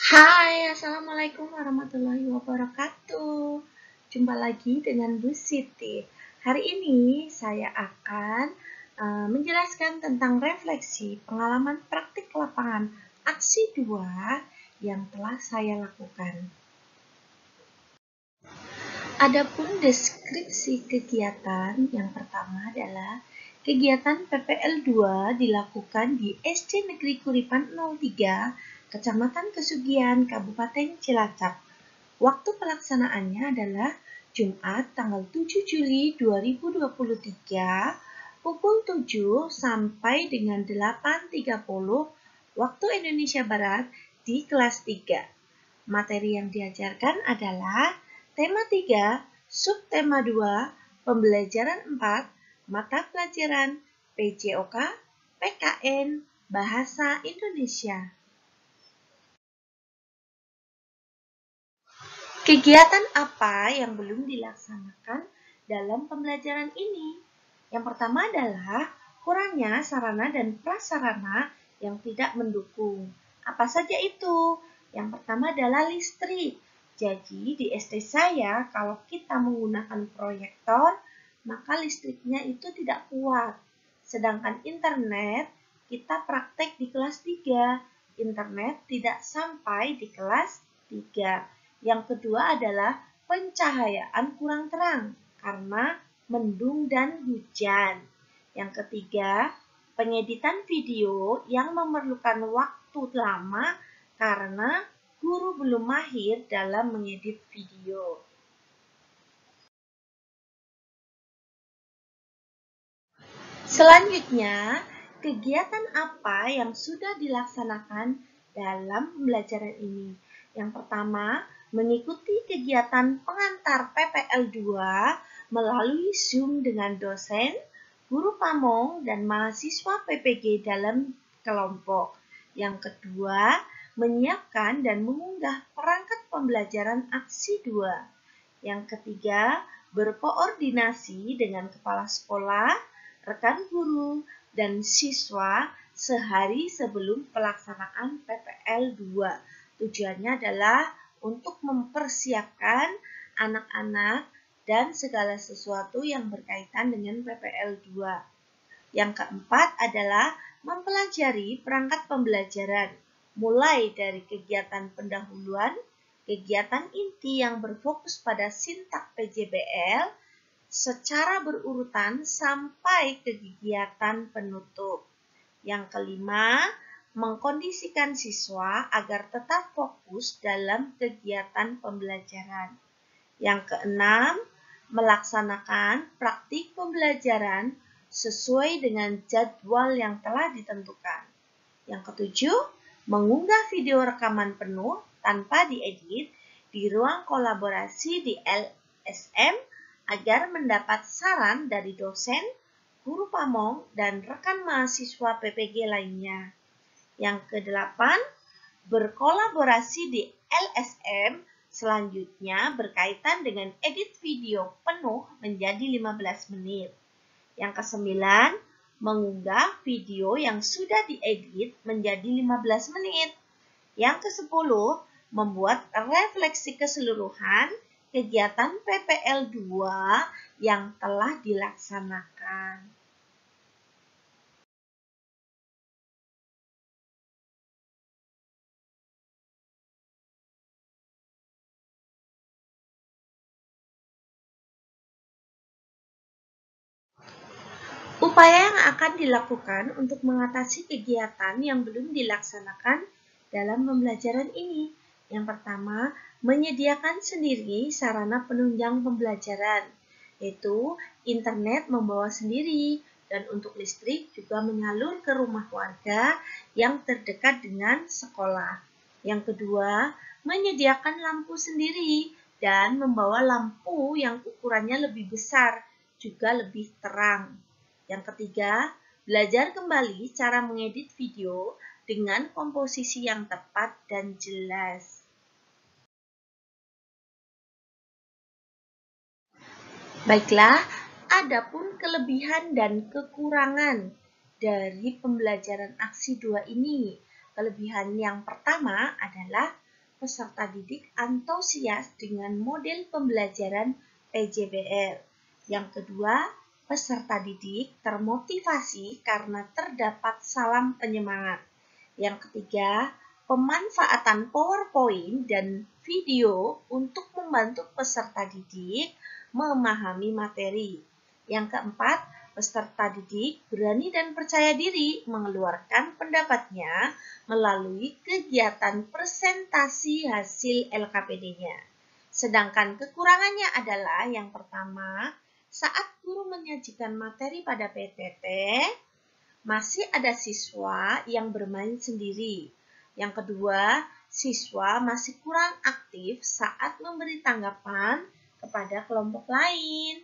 Hai, Assalamualaikum warahmatullahi wabarakatuh. Jumpa lagi dengan Bu Siti. Hari ini saya akan menjelaskan tentang refleksi pengalaman praktik lapangan aksi 2 yang telah saya lakukan. Adapun deskripsi kegiatan yang pertama adalah kegiatan PPL 2 dilakukan di SD Negeri Kuripan 03, Kecamatan Kesugian, Kabupaten Cilacap. Waktu pelaksanaannya adalah Jumat tanggal 7 Juli 2023 pukul 7 sampai dengan 8.30 waktu Indonesia Barat di kelas 3. Materi yang diajarkan adalah tema 3, subtema 2, pembelajaran 4, mata pelajaran PJOK, PKN, Bahasa Indonesia. Kegiatan apa yang belum dilaksanakan dalam pembelajaran ini? Yang pertama adalah kurangnya sarana dan prasarana yang tidak mendukung. Apa saja itu? Yang pertama adalah listrik. Jadi di SD saya kalau kita menggunakan proyektor, maka listriknya itu tidak kuat. Sedangkan internet, kita praktek di kelas 3. Internet tidak sampai di kelas 3. Yang kedua adalah pencahayaan kurang terang karena mendung dan hujan. Yang ketiga, pengeditan video yang memerlukan waktu lama karena guru belum mahir dalam mengedit video. Selanjutnya, kegiatan apa yang sudah dilaksanakan dalam pembelajaran ini? Yang pertama, mengikuti kegiatan pengantar PPL 2 melalui Zoom dengan dosen, guru pamong, dan mahasiswa PPG dalam kelompok. Yang kedua, menyiapkan dan mengunggah perangkat pembelajaran aksi 2. Yang ketiga, berkoordinasi dengan kepala sekolah, rekan guru, dan siswa sehari sebelum pelaksanaan PPL 2. Tujuannya adalah untuk mempersiapkan anak-anak dan segala sesuatu yang berkaitan dengan PPL 2. Yang keempat adalah mempelajari perangkat pembelajaran, mulai dari kegiatan pendahuluan, kegiatan inti yang berfokus pada sintak PJBL, secara berurutan sampai ke kegiatan penutup. Yang kelima, mengkondisikan siswa agar tetap fokus dalam kegiatan pembelajaran. Yang keenam, melaksanakan praktik pembelajaran sesuai dengan jadwal yang telah ditentukan. Yang ketujuh, mengunggah video rekaman penuh tanpa diedit di ruang kolaborasi di LSM agar mendapat saran dari dosen, guru pamong, dan rekan mahasiswa PPG lainnya. Yang kedelapan, berkolaborasi di LSM selanjutnya berkaitan dengan edit video penuh menjadi 15 menit. Yang kesembilan, mengunggah video yang sudah diedit menjadi 15 menit. Yang kesepuluh, membuat refleksi keseluruhan kegiatan PPL 2 yang telah dilaksanakan. Upaya yang akan dilakukan untuk mengatasi kegiatan yang belum dilaksanakan dalam pembelajaran ini. Yang pertama, menyediakan sendiri sarana penunjang pembelajaran, yaitu internet membawa sendiri, dan untuk listrik juga menyalur ke rumah warga yang terdekat dengan sekolah. Yang kedua, menyediakan lampu sendiri dan membawa lampu yang ukurannya lebih besar, juga lebih terang. Yang ketiga, belajar kembali cara mengedit video dengan komposisi yang tepat dan jelas. Baiklah, adapun kelebihan dan kekurangan dari pembelajaran aksi 2 ini. Kelebihan yang pertama adalah peserta didik antusias dengan model pembelajaran PJBL. Yang kedua, peserta didik termotivasi karena terdapat salam penyemangat. Yang ketiga, pemanfaatan PowerPoint dan video untuk membantu peserta didik memahami materi. Yang keempat, peserta didik berani dan percaya diri mengeluarkan pendapatnya melalui kegiatan presentasi hasil LKPD-nya. Sedangkan kekurangannya adalah yang pertama, saat guru menyajikan materi pada PTT, masih ada siswa yang bermain sendiri. Yang kedua, siswa masih kurang aktif saat memberi tanggapan kepada kelompok lain.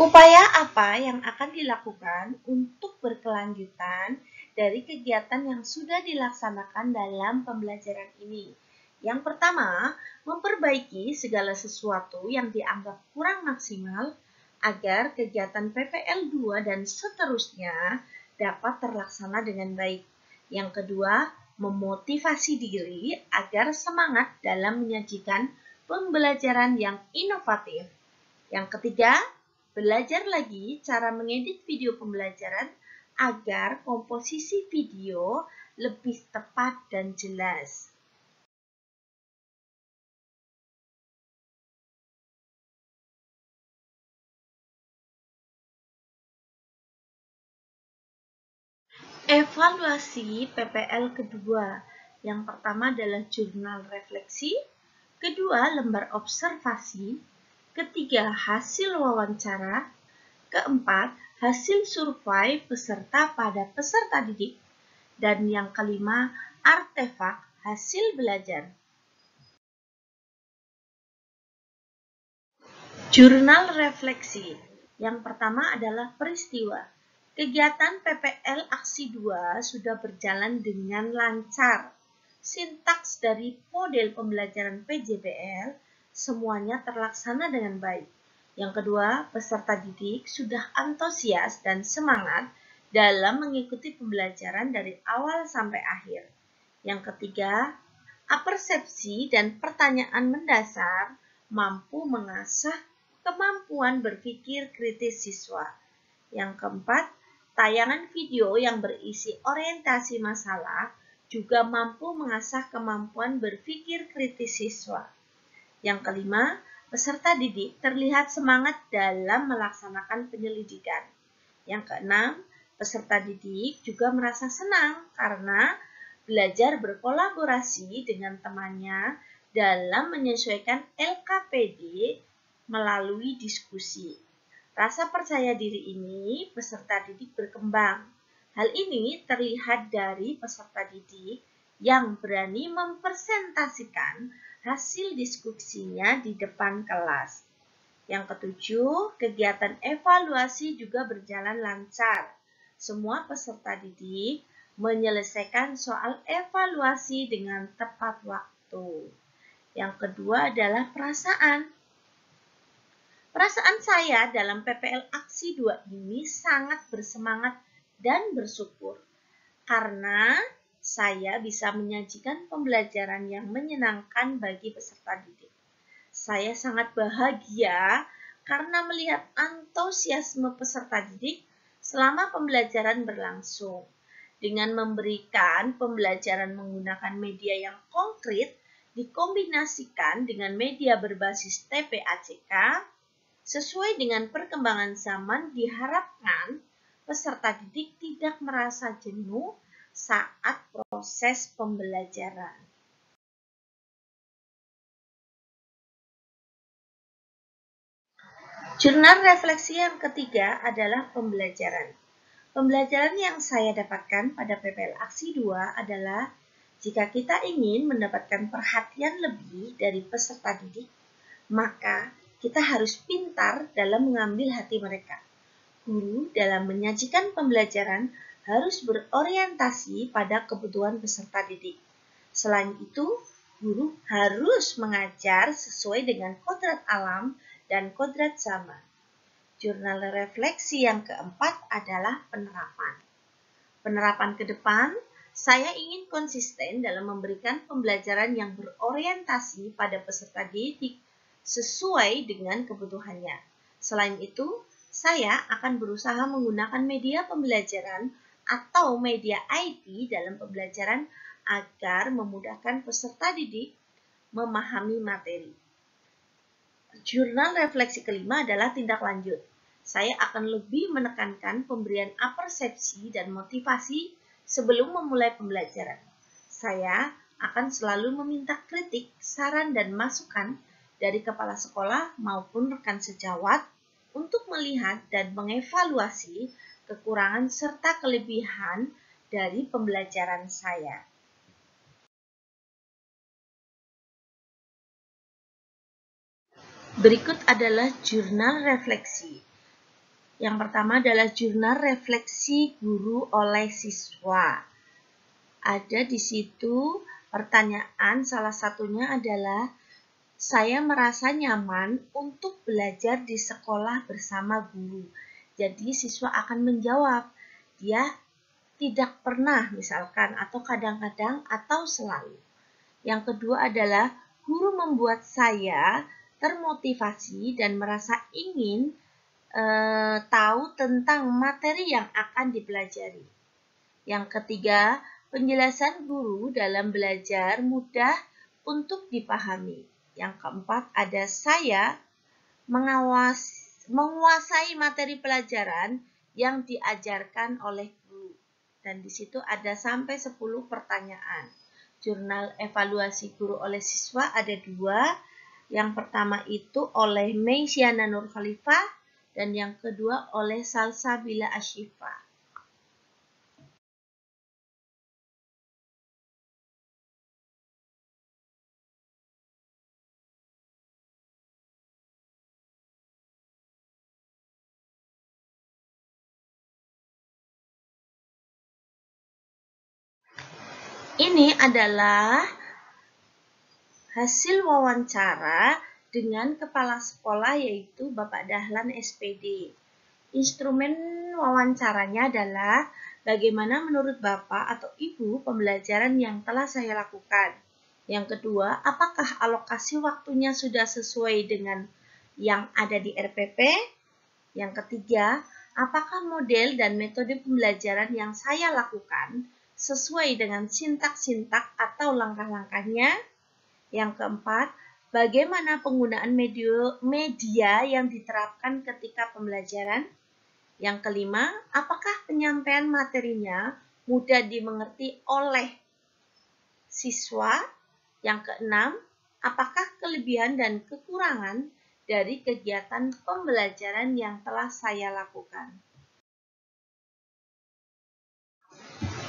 Upaya apa yang akan dilakukan untuk berkelanjutan dari kegiatan yang sudah dilaksanakan dalam pembelajaran ini? Yang pertama, memperbaiki segala sesuatu yang dianggap kurang maksimal agar kegiatan PPL 2 dan seterusnya dapat terlaksana dengan baik. Yang kedua, memotivasi diri agar semangat dalam menyajikan pembelajaran yang inovatif. Yang ketiga, belajar lagi cara mengedit video pembelajaran agar komposisi video lebih tepat dan jelas. Evaluasi PPL kedua. Yang pertama adalah jurnal refleksi, kedua lembar observasi, ketiga hasil wawancara, keempat hasil survei peserta pada peserta didik, dan yang kelima artefak hasil belajar. Jurnal refleksi. Yang pertama adalah peristiwa. Kegiatan PPL Aksi 2 sudah berjalan dengan lancar. Sintaks dari model pembelajaran PJBL semuanya terlaksana dengan baik. Yang kedua, peserta didik sudah antusias dan semangat dalam mengikuti pembelajaran dari awal sampai akhir. Yang ketiga, apersepsi dan pertanyaan mendasar mampu mengasah kemampuan berpikir kritis siswa. Yang keempat, tayangan video yang berisi orientasi masalah juga mampu mengasah kemampuan berpikir kritis siswa. Yang kelima, peserta didik terlihat semangat dalam melaksanakan penyelidikan. Yang keenam, peserta didik juga merasa senang karena belajar berkolaborasi dengan temannya dalam menyesuaikan LKPD melalui diskusi. Rasa percaya diri ini peserta didik berkembang. Hal ini terlihat dari peserta didik yang berani mempresentasikan hasil diskusinya di depan kelas. Yang ketujuh, kegiatan evaluasi juga berjalan lancar. Semua peserta didik menyelesaikan soal evaluasi dengan tepat waktu. Yang kedua adalah perasaan. Perasaan saya dalam PPL Aksi 2 ini sangat bersemangat dan bersyukur karena saya bisa menyajikan pembelajaran yang menyenangkan bagi peserta didik. Saya sangat bahagia karena melihat antusiasme peserta didik selama pembelajaran berlangsung. Dengan memberikan pembelajaran menggunakan media yang konkret dikombinasikan dengan media berbasis TPACK, sesuai dengan perkembangan zaman diharapkan peserta didik tidak merasa jenuh saat proses pembelajaran. Jurnal refleksi yang ketiga adalah pembelajaran. Pembelajaran yang saya dapatkan pada PPL Aksi 2 adalah jika kita ingin mendapatkan perhatian lebih dari peserta didik, maka kita harus pintar dalam mengambil hati mereka. Guru dalam menyajikan pembelajaran harus berorientasi pada kebutuhan peserta didik. Selain itu, guru harus mengajar sesuai dengan kodrat alam dan kodrat zaman. Jurnal refleksi yang keempat adalah penerapan. Penerapan ke depan, saya ingin konsisten dalam memberikan pembelajaran yang berorientasi pada peserta didik sesuai dengan kebutuhannya. Selain itu, saya akan berusaha menggunakan media pembelajaran atau media IT dalam pembelajaran agar memudahkan peserta didik memahami materi. Jurnal refleksi kelima adalah tindak lanjut. Saya akan lebih menekankan pemberian apersepsi dan motivasi sebelum memulai pembelajaran. Saya akan selalu meminta kritik, saran, dan masukan dari kepala sekolah maupun rekan sejawat untuk melihat dan mengevaluasi kekurangan serta kelebihan dari pembelajaran saya. Berikut adalah jurnal refleksi. Yang pertama adalah jurnal refleksi guru oleh siswa. Ada di situ pertanyaan, salah satunya adalah, saya merasa nyaman untuk belajar di sekolah bersama guru. Jadi siswa akan menjawab, dia tidak pernah misalkan, atau kadang-kadang, atau selalu. Yang kedua adalah, guru membuat saya termotivasi dan merasa ingin tahu tentang materi yang akan dipelajari. Yang ketiga, penjelasan guru dalam belajar mudah untuk dipahami. Yang keempat, ada saya menguasai materi pelajaran yang diajarkan oleh guru. Dan di situ ada sampai 10 pertanyaan. Jurnal evaluasi guru oleh siswa ada 2. Yang pertama itu oleh Meisyana Nur Khalifah dan yang kedua oleh Salsabila Ashifa. Ini adalah hasil wawancara dengan kepala sekolah yaitu Bapak Dahlan SPD. Instrumen wawancaranya adalah bagaimana menurut Bapak atau Ibu pembelajaran yang telah saya lakukan. Yang kedua, apakah alokasi waktunya sudah sesuai dengan yang ada di RPP? Yang ketiga, apakah model dan metode pembelajaran yang saya lakukan sesuai dengan sintak-sintak atau langkah-langkahnya? Yang keempat, bagaimana penggunaan media yang diterapkan ketika pembelajaran? Yang kelima, apakah penyampaian materinya mudah dimengerti oleh siswa? Yang keenam, apakah kelebihan dan kekurangan dari kegiatan pembelajaran yang telah saya lakukan?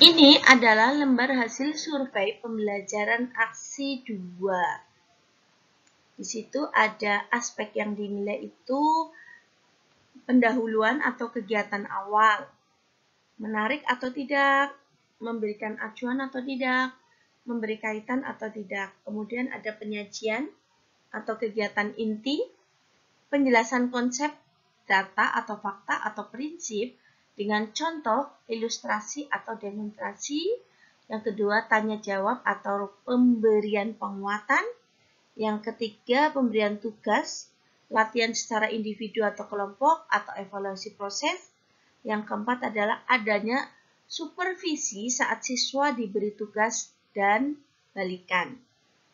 Ini adalah lembar hasil survei pembelajaran aksi 2. Di situ ada aspek yang dinilai itu pendahuluan atau kegiatan awal, menarik atau tidak, memberikan acuan atau tidak, memberi kaitan atau tidak. Kemudian ada penyajian atau kegiatan inti, penjelasan konsep, data atau fakta atau prinsip dengan contoh, ilustrasi atau demonstrasi. Yang kedua, tanya jawab atau pemberian penguatan. Yang ketiga, pemberian tugas, latihan secara individu atau kelompok atau evaluasi proses. Yang keempat adalah adanya supervisi saat siswa diberi tugas dan balikan.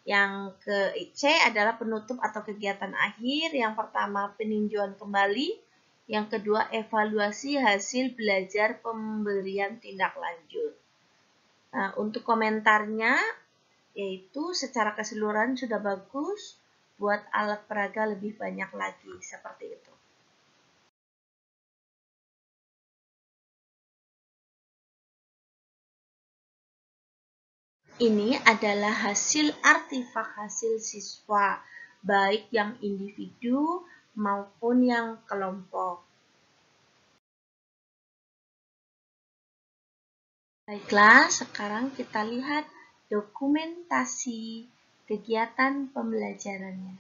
Yang ke-C adalah penutup atau kegiatan akhir. Yang pertama, peninjauan kembali. Yang kedua, evaluasi hasil belajar pemberian tindak lanjut. Nah, untuk komentarnya, yaitu secara keseluruhan sudah bagus, buat alat peraga lebih banyak lagi, seperti itu. Ini adalah hasil artefak hasil siswa, baik yang individu maupun yang kelompok. Baiklah, sekarang kita lihat dokumentasi kegiatan pembelajarannya.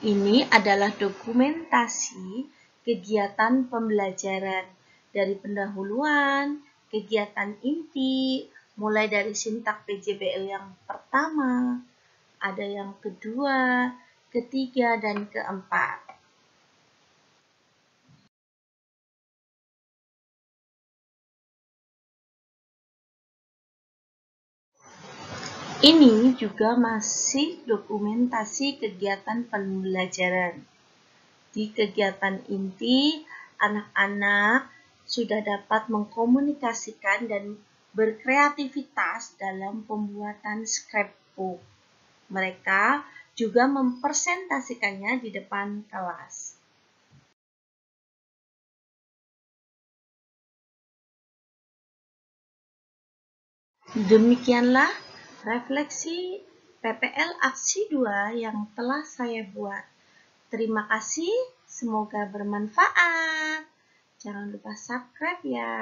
Ini adalah dokumentasi kegiatan pembelajaran dari pendahuluan, kegiatan inti, mulai dari sintak PJBL yang pertama, ada yang kedua, ketiga, dan keempat. Ini juga masih dokumentasi kegiatan pembelajaran. Di kegiatan inti, anak-anak sudah dapat mengkomunikasikan dan berkreativitas dalam pembuatan scrapbook. Mereka juga mempresentasikannya di depan kelas. Demikianlah refleksi PPL Aksi 2 yang telah saya buat. Terima kasih, semoga bermanfaat. Jangan lupa subscribe ya.